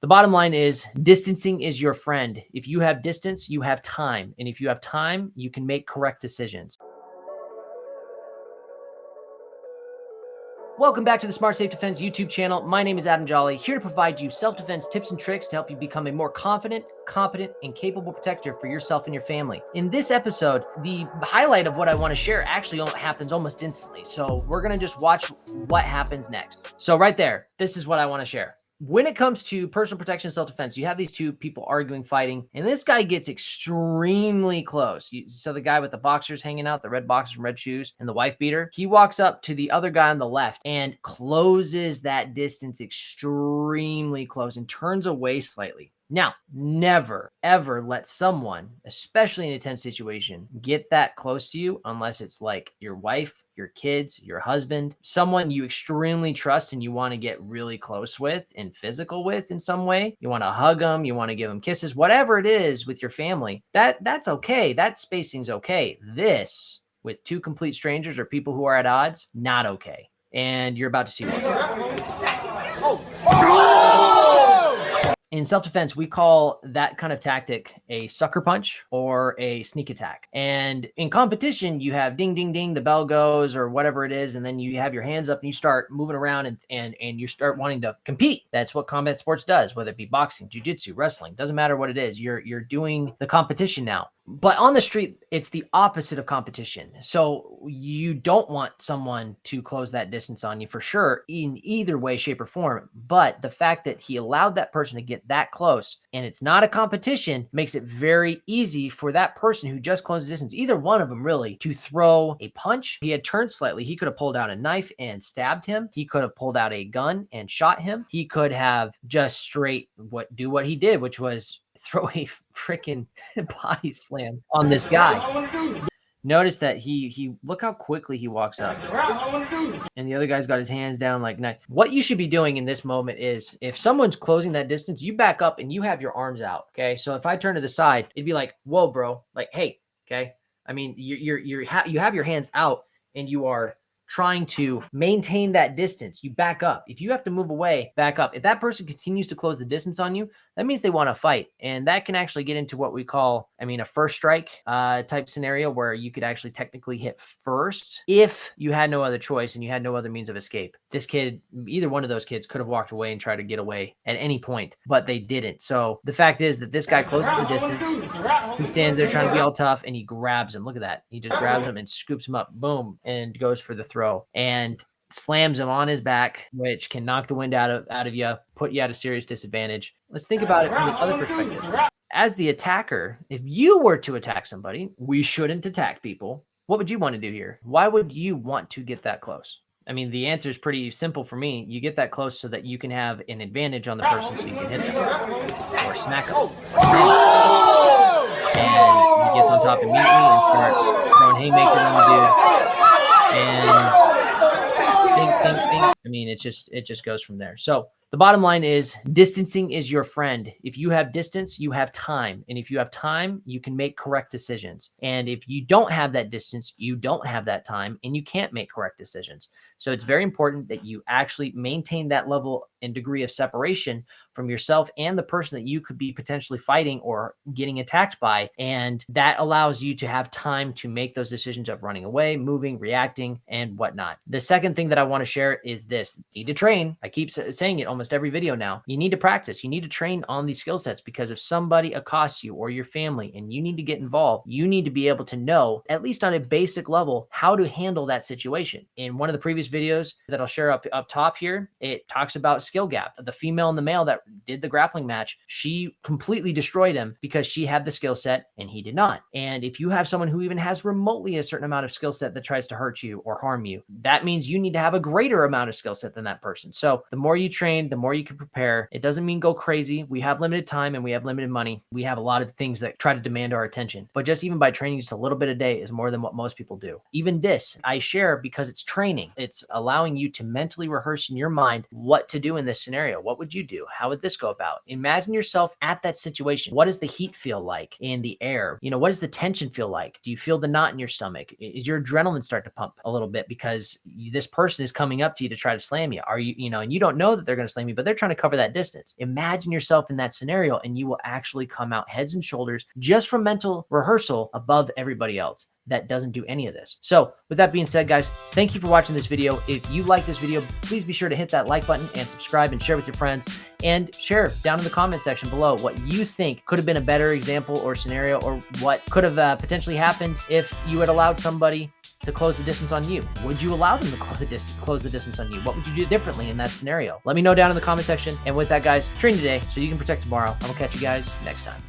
The bottom line is distancing is your friend. If you have distance, you have time. And if you have time, you can make correct decisions. Welcome back to the Smart Safe Defense YouTube channel. My name is Adam Jolly, here to provide you self-defense tips and tricks to help you become a more confident, competent, and capable protector for yourself and your family. In this episode, the highlight of what I want to share actually happens almost instantly. So we're going to just watch what happens next. So right there, this is what I want to share. When it comes to personal protection and self-defense, you have these two people arguing, fighting, and this guy gets extremely close. So the guy with the boxers hanging out, the red boxers and red shoes, and the wife beater, he walks up to the other guy on the left and closes that distance extremely close and turns away slightly. Now, never, ever let someone, especially in a tense situation, get that close to you unless it's like your wife, your kids, your husband, someone you extremely trust and you want to get really close with and physical with in some way. You want to hug them, you want to give them kisses, whatever it is with your family, that's okay. That spacing's okay. This, with two complete strangers or people who are at odds, not okay. And you're about to see what. In self-defense, we call that kind of tactic a sucker punch or a sneak attack. And in competition, you have ding, ding, ding, the bell goes or whatever it is. And then you have your hands up and you start moving around and you start wanting to compete. That's what combat sports does, whether it be boxing, jiu-jitsu, wrestling, doesn't matter what it is. You're doing the competition now. But on the street, it's the opposite of competition. So you don't want someone to close that distance on you for sure in either way, shape, or form. But the fact that he allowed that person to get that close and it's not a competition makes it very easy for that person who just closed the distance, either one of them really, to throw a punch. He had turned slightly. He could have pulled out a knife and stabbed him. He could have pulled out a gun and shot him. He could have just straight do what he did, which was throw a freaking body slam on this guy. Notice that he look how quickly he walks up. And the other guy's got his hands down like knife. What you should be doing in this moment is if someone's closing that distance, you back up and you have your arms out. Okay. So if I turn to the side, it'd be like, whoa, bro. Like, hey, okay. I mean, you have your hands out and you are trying to maintain that distance. You back up. If you have to move away, back up. If that person continues to close the distance on you, that means they want to fight. And that can actually get into what we call, a first strike type scenario where you could actually technically hit first if you had no other choice and you had no other means of escape. This kid, either one of those kids could have walked away and tried to get away at any point, but they didn't. So the fact is that this guy closes the distance. He stands there trying to be all tough and he grabs him. Look at that. He just grabs him and scoops him up, boom, and goes for the throw and slams him on his back, which can knock the wind out of you, put you at a serious disadvantage. Let's think about it from the other perspective. As the attacker, if you were to attack somebody, we shouldn't attack people. What would you want to do here? Why would you want to get that close? The answer is pretty simple for me. You get that close so that you can have an advantage on the person so you can hit them or smack them. And he gets on top immediately and starts throwing haymakers on the dude. And ding. It just goes from there. So the bottom line is distancing is your friend. If you have distance, you have time. And if you have time, you can make correct decisions. And if you don't have that distance, you don't have that time and you can't make correct decisions. So it's very important that you actually maintain that level and degree of separation from yourself and the person that you could be potentially fighting or getting attacked by. And that allows you to have time to make those decisions of running away, moving, reacting, and whatnot. The second thing that I want to share is this. You need to train. I keep saying it almost every video now. You need to practice. You need to train on these skill sets because if somebody accosts you or your family and you need to get involved, you need to be able to know, at least on a basic level, how to handle that situation. In one of the previous videos that I'll share up top here, it talks about skill gap. The female and the male that did the grappling match, she completely destroyed him because she had the skill set and he did not. And if you have someone who even has remotely a certain amount of skill set that tries to hurt you or harm you, that means you need to have a greater amount of skill set than that person. So the more you train, the more you can prepare. It doesn't mean go crazy. We have limited time and we have limited money. We have a lot of things that try to demand our attention, but just even by training just a little bit a day is more than what most people do. Even this I share because it's training. It's allowing you to mentally rehearse in your mind what to do in this scenario. What would you do? How would this go about? Imagine yourself at that situation. What does the heat feel like in the air? What does the tension feel like? Do you feel the knot in your stomach? Is your adrenaline start to pump a little bit because this person is coming up to you to try to slam you? Are you, and you don't know that they're going to slay me, but they're trying to cover that distance. Imagine yourself in that scenario and you will actually come out heads and shoulders just from mental rehearsal above everybody else that doesn't do any of this. So with that being said, guys, thank you for watching this video. If you like this video, please be sure to hit that like button and subscribe and share with your friends, and share down in the comment section below what you think could have been a better example or scenario, or what could have potentially happened if you had allowed somebody to close the distance on you. Would you allow them to close the distance on you? What would you do differently in that scenario? Let me know down in the comment section. And with that, guys, train today so you can protect tomorrow. I will catch you guys next time.